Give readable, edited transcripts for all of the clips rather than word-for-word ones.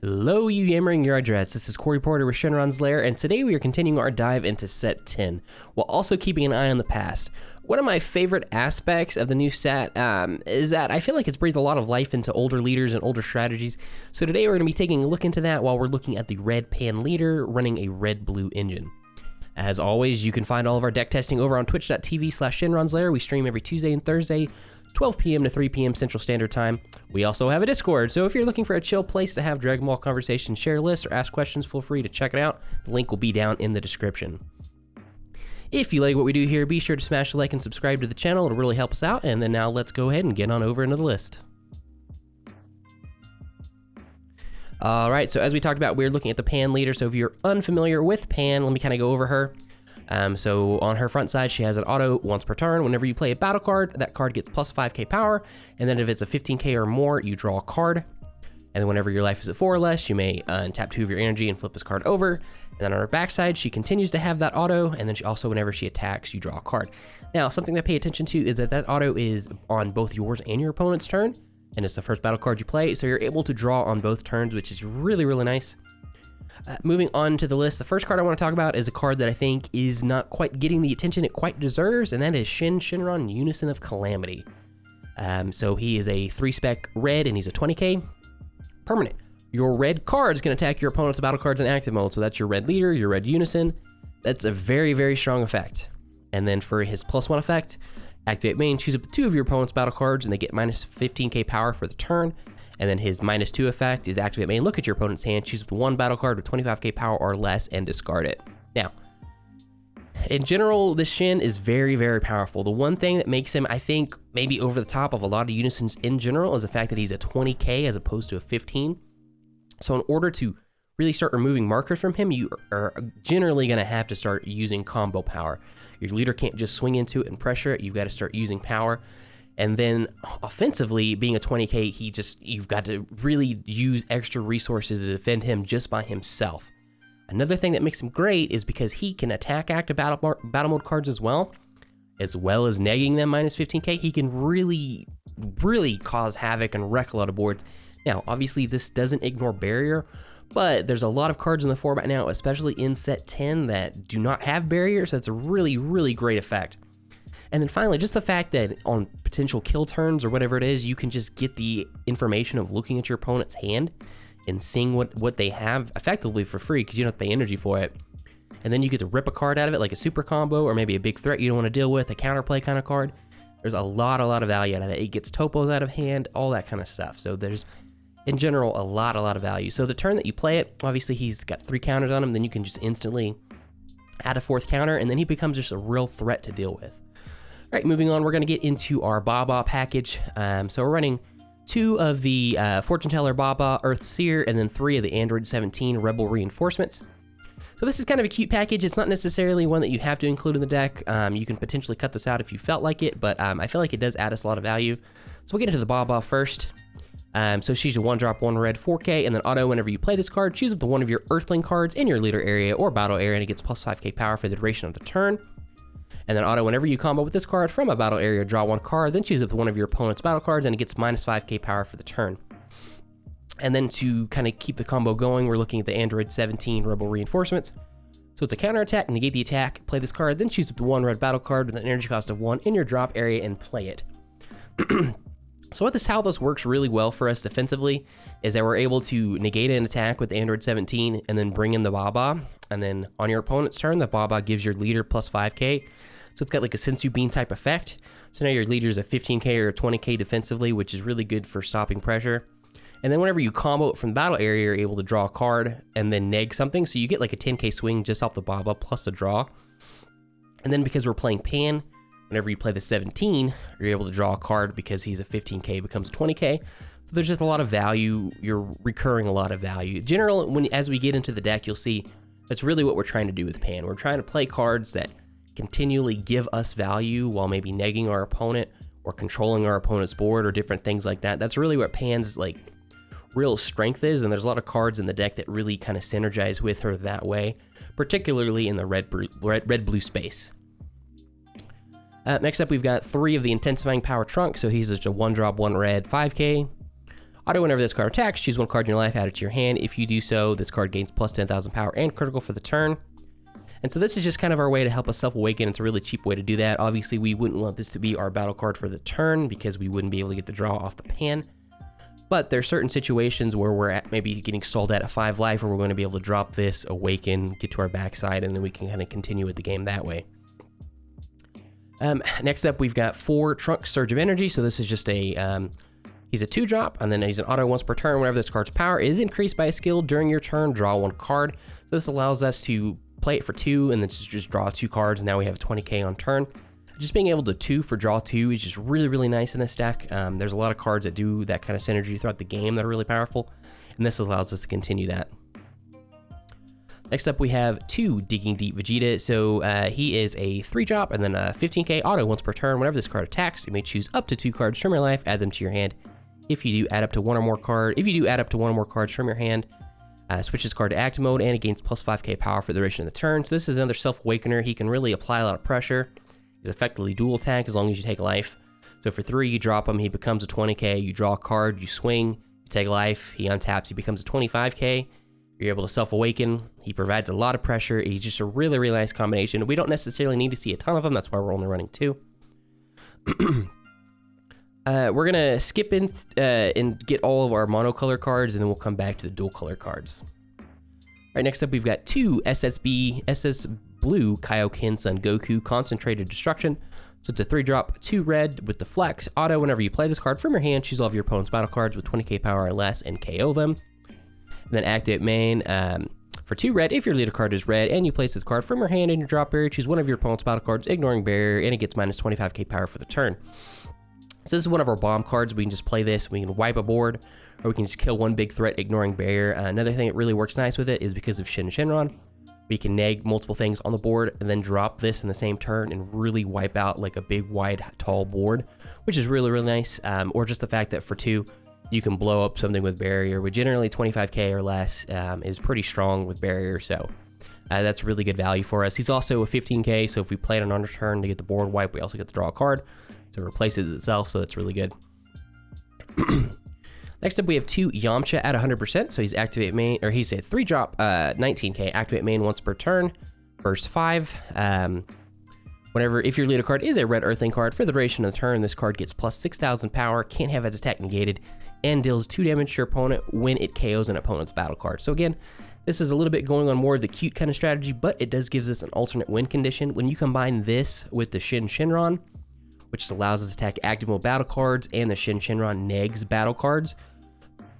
Hello, you yammering your address. This is Corey Porter with Shenron's Lair, and today we are continuing our dive into set 10, while also keeping an eye on the past. One of my favorite aspects of the new set is that I feel like it's breathed a lot of life into older leaders and older strategies, so today we're going to be taking a look into that while we're looking at the red pan leader running a red-blue engine. As always, you can find all of our deck testing over on twitch.tv/Shenron's Lair. We stream every Tuesday and Thursday, 12 p.m. to 3 p.m. Central Standard Time. We also have a Discord, so if you're looking for a chill place to have Dragon Ball conversations, share lists, or ask questions, feel free to check it out. The link will be down in the description. If you like what we do here, be sure to smash the like and subscribe to the channel. It'll really help us out. And then now let's go ahead and get on over into the list. All right, so as we talked about, we're looking at the Pan leader. So if you're unfamiliar with Pan, let me kind of go over her. So on her front side, she has an auto once per turn. Whenever you play a battle card, that card gets plus 5k power. And then if it's a 15k or more, you draw a card. And then whenever your life is at 4 or less, you may untap 2 of your energy and flip this card over. And then on her backside, she continues to have that auto. And then she also, whenever she attacks, you draw a card. Now, something to pay attention to is that that auto is on both yours and your opponent's turn. And it's the first battle card you play. So you're able to draw on both turns, which is really, really nice. Moving on to the list, the first card I want to talk about is a card that I think is not quite getting the attention it quite deserves, and that is Shenron, Unison of Calamity. So he is a 3-spec red, and he's a 20k permanent. Your red card is going to attack your opponent's battle cards in active mode, so that's your red leader, your red Unison. That's a very, very strong effect. And then for his +1 effect, activate main, choose up 2 of your opponent's battle cards, and they get minus 15k power for the turn. And then his -2 effect is activate main, look at your opponent's hand, choose 1 battle card with 25k power or less, and discard it. Now, in general, this Shen is very, very powerful. The one thing that makes him, I think, maybe over the top of a lot of Unisons in general is the fact that he's a 20k as opposed to a 15. So in order to really start removing markers from him, you are generally going to have to start using combo power. Your leader can't just swing into it and pressure it. You've got to start using power. And then offensively, being a 20k, you've got to really use extra resources to defend him just by himself. Another thing that makes him great is because he can attack active battle mode cards as well as negging them minus 15k. He can really, really cause havoc and wreck a lot of boards. Now, obviously, this doesn't ignore barrier, but there's a lot of cards in the format now, especially in set 10, that do not have barriers. That's a really, really great effect. And then finally, just the fact that on potential kill turns or whatever it is, you can just get the information of looking at your opponent's hand and seeing what they have effectively for free because you don't have to pay energy for it. And then you get to rip a card out of it, like a super combo or maybe a big threat you don't want to deal with, a counterplay kind of card. There's a lot of value out of that. It gets topos out of hand, all that kind of stuff. So there's, in general, a lot of value. So the turn that you play it, obviously he's got 3 counters on him, then you can just instantly add a 4th counter, and then he becomes just a real threat to deal with. All right, moving on, we're going to get into our Baba package. So we're running 2 of the Fortune Teller Baba, Earth Seer, and then 3 of the Android 17 Rebel Reinforcements. So this is kind of a cute package. It's not necessarily one that you have to include in the deck. You can potentially cut this out if you felt like it, but I feel like it does add us a lot of value. So we'll get into the Baba first. So she's a 1-drop, 1 red, 4k, and then auto, whenever you play this card, choose up to 1 of your Earthling cards in your leader area or battle area, and it gets plus 5k power for the duration of the turn. And then auto, whenever you combo with this card from a battle area, draw 1 card, then choose up to 1 of your opponent's battle cards, and it gets minus 5k power for the turn. And then to kind of keep the combo going, we're looking at the Android 17 Rebel Reinforcements. So it's a counter attack, negate the attack, play this card, then choose up to 1 red battle card with an energy cost of 1 in your drop area and play it. So how this works really well for us defensively is that we're able to negate an attack with the Android 17 and then bring in the Baba. And then on your opponent's turn, the Baba gives your leader plus 5k. So it's got like a Sensu Bean type effect. So now your leader's a 15k or a 20k defensively, which is really good for stopping pressure. And then whenever you combo it from the battle area, you're able to draw a card and then neg something. So you get like a 10k swing just off the Baba plus a draw. And then because we're playing Pan, whenever you play the 17, you're able to draw a card because he's a 15k, becomes a 20k. So there's just a lot of value. You're recurring a lot of value. Generally, as we get into the deck, you'll see that's really what we're trying to do with Pan. We're trying to play cards that continually give us value while maybe negging our opponent or controlling our opponent's board or different things like that. That's really what Pan's like real strength is, and there's a lot of cards in the deck that really kind of synergize with her that way, particularly in the red-blue space. Next up, we've got 3 of the Intensifying Power Trunk, so he's just a 1-drop, 1 red, 5k. Auto, whenever this card attacks, choose one card in your life, add it to your hand. If you do so, this card gains plus 10,000 power and critical for the turn. And so this is just kind of our way to help us self-awaken. It's a really cheap way to do that. Obviously, we wouldn't want this to be our battle card for the turn because we wouldn't be able to get the draw off the pan. But there's certain situations where we're at maybe getting stalled at 5 life, where we're going to be able to drop this, awaken, get to our backside, and then we can kind of continue with the game that way. Next up, we've got 4 Trunks Surge of Energy. So this is just a, he's a 2-drop, and then he's an auto once per turn. Whenever this card's power is increased by a skill during your turn, draw 1 card. So this allows us to play it for 2 and then just draw 2 cards. Now we have 20k on turn. Just being able to 2 for draw 2 is just really nice in this deck. There's a lot of cards that do that kind of synergy throughout the game that are really powerful, and this allows us to continue that. Next up, we have 2 Digging Deep Vegeta. So he is a 3-drop and then a 15k auto once per turn. Whenever this card attacks, you may choose up to 2 cards from your life, add them to your hand. If you do, add up to one or more cards from your hand. Switch this card to active mode, and it gains plus 5k power for the duration of the turn. So this is another self-awakener. He can really apply a lot of pressure. He's effectively dual attack as long as you take life. So for 3, you drop him, he becomes a 20k. You draw a card, you swing, you take life, he untaps, he becomes a 25k. You're able to self-awaken. He provides a lot of pressure. He's just a really nice combination. We don't necessarily need to see a ton of them. That's why we're only running 2. We're going to skip in and get all of our monocolor cards, and then we'll come back to the dual color cards. All right, next up, we've got 2 SS Blue Kaioken Son Goku Concentrated Destruction. So it's a 3-drop, 2 red with the flex. Auto, whenever you play this card from your hand, choose all of your opponent's battle cards with 20k power or less and KO them. And then activate main. For 2 red, if your leader card is red and you place this card from your hand in your drop barrier, choose one of your opponent's battle cards, ignoring barrier, and it gets minus 25k power for the turn. So this is one of our bomb cards. We can just play this, we can wipe a board, or we can just kill one big threat, ignoring barrier. Another thing that really works nice with it is because of Shenron. We can neg multiple things on the board and then drop this in the same turn and really wipe out like a big, wide, tall board, which is really nice. Or just the fact that for 2, you can blow up something with barrier, which generally 25k or less is pretty strong with barrier, so that's really good value for us. He's also a 15k, so if we play it on our turn to get the board wipe, we also get to draw a card, so it replaces itself, so that's really good. Next up, we have 2 Yamcha at 100%, so he's activate main, or he's a 3-drop, 19k, activate main once per turn, burst 5. If your leader card is a red earthling card, for the duration of the turn, this card gets plus 6,000 power, can't have its attack negated, and deals 2 damage to your opponent when it KOs an opponent's battle card. So again, this is a little bit going on more of the cute kind of strategy, but it does gives us an alternate win condition. When you combine this with the Shenron, which allows us to attack active mode battle cards, and the Shenron negs battle cards,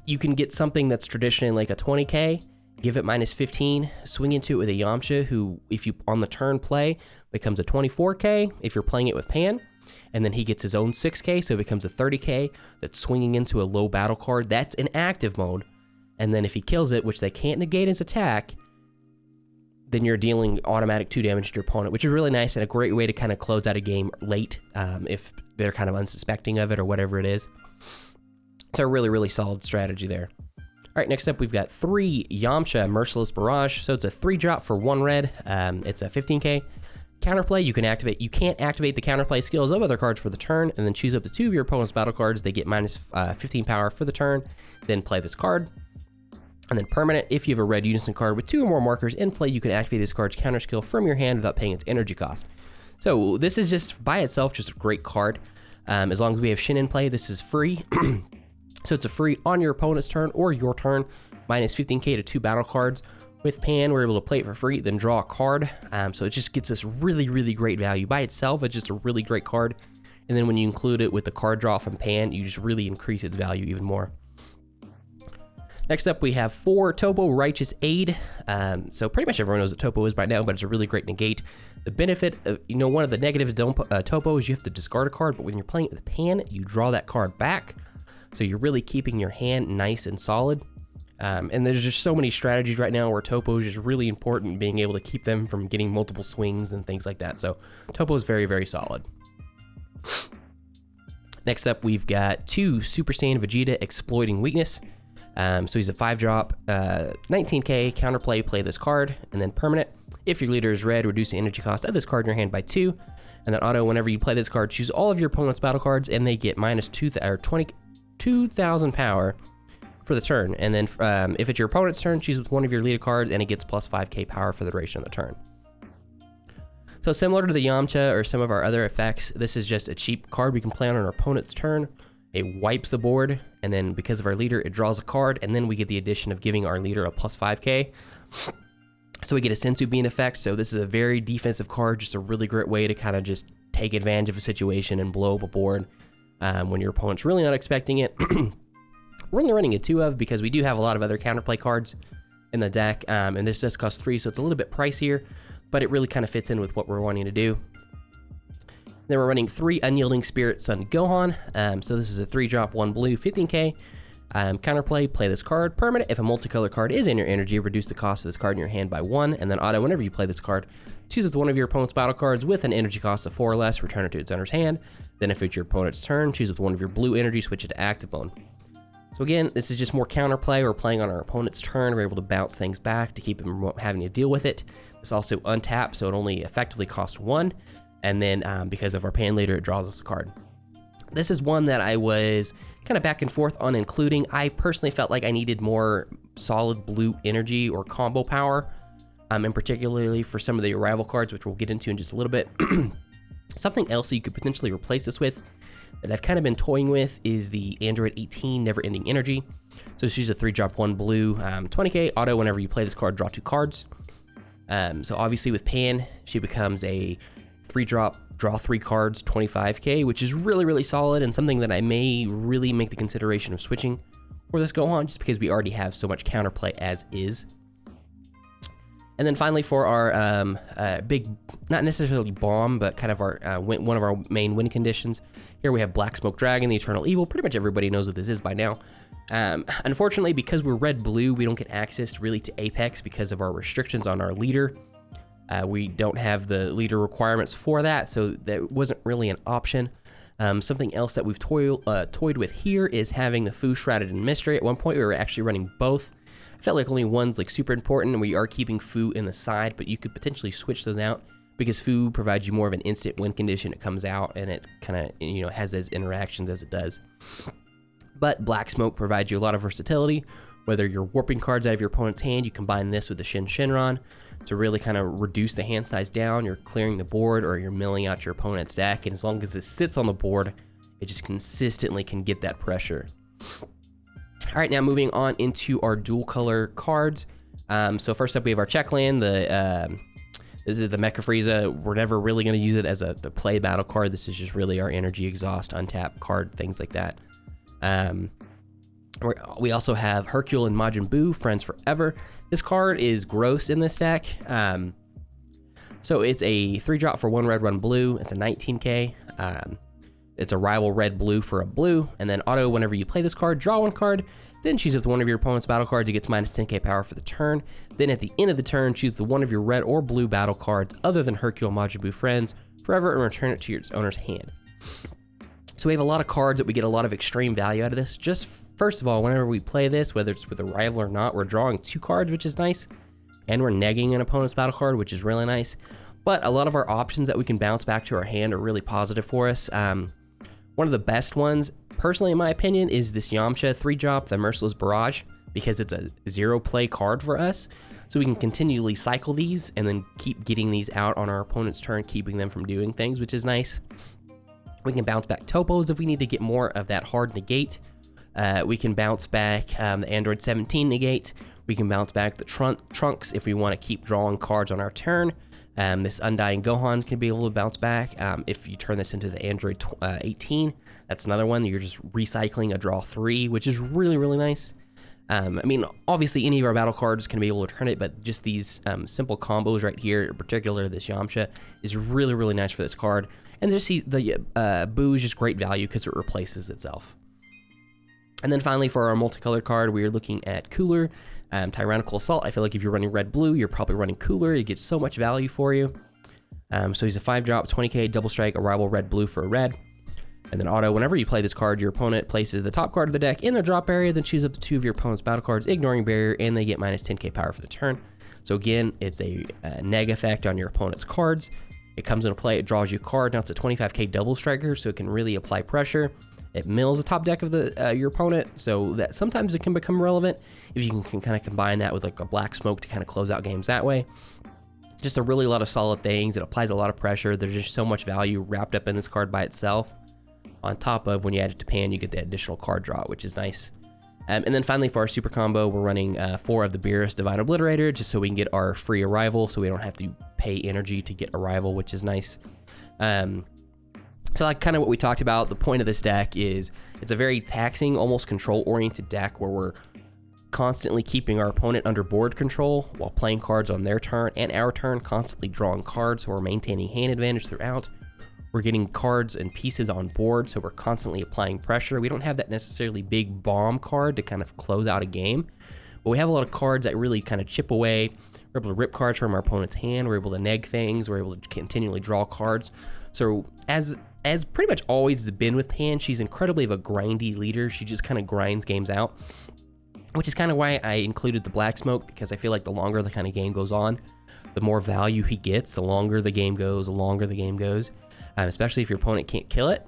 you can get something that's traditionally like a 20k, give it minus 15, swing into it with a Yamcha, who, if you on the turn play, becomes a 24k if you're playing it with Pan, and then he gets his own 6k, so it becomes a 30k that's swinging into a low battle card. That's in active mode, and then if he kills it, which they can't negate his attack, then you're dealing automatic 2 damage to your opponent, which is really nice and a great way to kind of close out a game late if they're kind of unsuspecting of it or whatever it is. It's a really solid strategy there. All right, next up, we've got 3 Yamcha Merciless Barrage. So it's a 3-drop for 1 red. It's a 15k. Counterplay, you can't activate the counterplay skills of other cards for the turn, and then choose up to 2 of your opponent's battle cards. They get minus 15 power for the turn, then play this card. And then permanent, if you have a red unison card with 2 or more markers in play, you can activate this card's counter skill from your hand without paying its energy cost. So this is just, by itself, just a great card. As long as we have Shin in play, this is free. So it's a free on your opponent's turn or your turn, minus 15k to 2 battle cards. With Pan, we're able to play it for free, then draw a card. So it just gets us really great value. By itself, it's just a really great card. And then when you include it with the card draw from Pan, you just really increase its value even more. Next up, we have 4 Topo Righteous Aid. So pretty much everyone knows what Topo is by now, but it's a really great negate. The benefit of, one of the negatives of Topo is you have to discard a card, but when you're playing it with Pan, you draw that card back. So you're really keeping your hand nice and solid. And there's just so many strategies right now where Topo is just really important, being able to keep them from getting multiple swings and things like that. So Topo is very solid. Next up, we've got 2 Super Saiyan Vegeta Exploiting Weakness. So he's a 5-drop, 19k, counterplay, play this card, and then permanent. If your leader is red, reduce the energy cost of this card in your hand by 2. And then auto, whenever you play this card, choose all of your opponent's battle cards, and they get minus 2,000 power for the turn. And then if it's your opponent's turn, choose one of your leader cards and it gets plus 5k power for the duration of the turn. So similar to the Yamcha or some of our other effects, this is just a cheap card we can play on our opponent's turn. It wipes the board, and then because of our leader, it draws a card, and then we get the addition of giving our leader a plus 5k. So we get a Sensu Bean effect. So this is a very defensive card, just a really great way to kind of just take advantage of a situation and blow up a board when your opponent's really not expecting it. We're only running a 2 of because we do have a lot of other counterplay cards in the deck, and this does cost 3, so it's a little bit pricier, but it really kind of fits in with what we're wanting to do. Then we're running 3 Unyielding Spirit Sun Gohan. So this is a 3-drop, 1 blue, 15k. Counterplay, play this card. Permanent, if a multicolor card is in your energy, reduce the cost of this card in your hand by 1. And then auto, whenever you play this card, choose with one of your opponent's battle cards with an energy cost of 4 or less, return it to its owner's hand. Then if it's your opponent's turn, choose with one of your blue energy, switch it to active mode. So again, this is just more counterplay. We're playing on our opponent's turn. We're able to bounce things back to keep them from having to deal with it. This also untaps, so it only effectively costs 1. And then because of our pan leader, it draws us a card. This is one that I was kind of back and forth on including. I personally felt like I needed more solid blue energy or combo power, and particularly for some of the arrival cards, which we'll get into in just a little bit. Something else that you could potentially replace this with that I've kind of been toying with is the Android 18 Never Ending Energy. So she's a 3-drop, 1 blue, 20k auto. Whenever you play this card, draw 2 cards. So obviously with Pan, she becomes a 3-drop, draw 3 cards, 25k, which is really, really solid and something that I may really make the consideration of switching for this Gohan, just because we already have so much counterplay as is. And then finally for our big, not necessarily bomb, but kind of our one of our main win conditions, here we have Black Smoke Dragon, the Eternal Evil. Pretty much everybody knows what this is by now. Unfortunately, because we're red-blue, we don't get access really to Apex because of our restrictions on our leader. We don't have the leader requirements for that, so that wasn't really an option. Something else that we've toyed with here is having the Fu Shrouded in Mystery. At one point, we were actually running both. I felt like only one's like super important, and we are keeping Fu in the side, but you could potentially switch those out because Fu provides you more of an instant win condition. It comes out, and it kind of has those interactions as it does. But Black Smoke provides you a lot of versatility. Whether you're warping cards out of your opponent's hand, you combine this with the Shenron to really kind of reduce the hand size down. You're clearing the board or you're milling out your opponent's deck, and as long as it sits on the board, it just consistently can get that pressure. All right, now moving on into our dual color cards. So first up, we have our Checkland. This is the Mecha Frieza. We're never really going to use it as a play battle card. This is just really our energy exhaust, untap card, things like that. We also have Hercule and Majin Buu, Friends Forever. This card is gross in this deck. So it's a 3-drop for 1 red, 1 blue. It's a 19k. It's a rival red-blue for a blue. And then auto, whenever you play this card, draw 1 card. Then choose with one of your opponent's battle cards. It gets minus 10k power for the turn. Then at the end of the turn, choose the one of your red or blue battle cards other than Hercule, Majin Buu, Friends Forever, and return it to its owner's hand. So we have a lot of cards that we get a lot of extreme value out of this. Just first of all, whenever we play this, whether it's with a rival or not, we're drawing 2 cards, which is nice. And we're negging an opponent's battle card, which is really nice. But a lot of our options that we can bounce back to our hand are really positive for us. One of the best ones, personally in my opinion, is this Yamcha 3-drop, the Merciless Barrage, because it's a 0-play card for us. So we can continually cycle these and then keep getting these out on our opponent's turn, keeping them from doing things, which is nice. We can bounce back Topos if we need to get more of that hard negate. We can bounce back the Android 17 negate. We can bounce back the Trunks if we want to keep drawing cards on our turn. This Undying Gohan can be able to bounce back. If you turn this into the Android 18, that's another one. You're just recycling a draw 3, which is really, really nice. I mean, obviously any of our battle cards can be able to turn it, but just these simple combos right here, in particular this Yamcha, is really, really nice for this card. And just see the Buu is just great value because it replaces itself. And then finally for our multicolored card, we are looking at Cooler, Tyrannical Assault. I feel like if you're running red-blue, you're probably running Cooler. It gets so much value for you. So he's a 5-drop, 20k, double strike, a rival red-blue for a red. And then auto, whenever you play this card, your opponent places the top card of the deck in their drop area, then choose up to 2 of your opponent's battle cards, ignoring barrier, and they get minus 10k power for the turn. So again, it's a neg effect on your opponent's cards. It comes into play, it draws you a card. Now it's a 25k double striker, so it can really apply pressure. It mills the top deck of the your opponent, so that sometimes it can become relevant if you can kind of combine that with like a black smoke to kind of close out games that way. Just a really lot of solid things. It applies a lot of pressure. There's just so much value wrapped up in this card by itself. On top of when you add it to Pan, you get the additional card draw, which is nice. And then finally for our super combo, we're running 4 of the Beerus Divine Obliterator, just so we can get our free arrival, so we don't have to pay energy to get arrival, which is nice. So like kind of what we talked about, the point of this deck is it's a very taxing, almost control-oriented deck where we're constantly keeping our opponent under board control while playing cards on their turn and our turn, constantly drawing cards, so we're maintaining hand advantage throughout. We're getting cards and pieces on board, so we're constantly applying pressure. We don't have that necessarily big bomb card to kind of close out a game, but we have a lot of cards that really kind of chip away. We're able to rip cards from our opponent's hand. We're able to neg things. We're able to continually draw cards. So as pretty much always has been with Pan, she's incredibly of a grindy leader. She just kind of grinds games out, which is kind of why I included the Black Smoke, because I feel like the longer the kind of game goes on, the more value he gets, the longer the game goes, especially if your opponent can't kill it.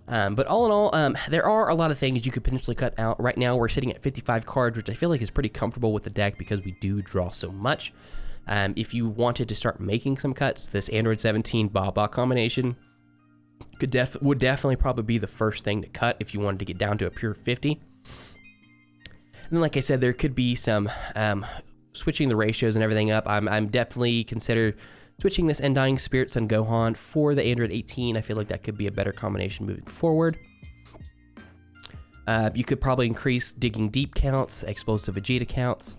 But all in all, there are a lot of things you could potentially cut out. Right now, we're sitting at 55 cards, which I feel like is pretty comfortable with the deck because we do draw so much. If you wanted to start making some cuts, this Android 17 Baba combination would definitely probably be the first thing to cut if you wanted to get down to a pure 50. And then, like I said, there could be some switching the ratios and everything up. I'm definitely considered switching this Undying Spirits and Gohan for the Android 18. I feel like that could be a better combination moving forward. You could probably increase Digging Deep counts, Explosive Vegeta counts.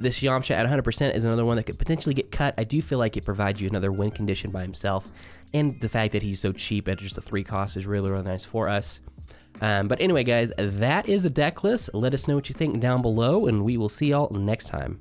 This Yamcha at 100% is another one that could potentially get cut. I do feel like it provides you another win condition by himself, and the fact that he's so cheap at just a 3 cost is really, really nice for us. But anyway, guys, that is the deck list. Let us know what you think down below, and we will see y'all next time.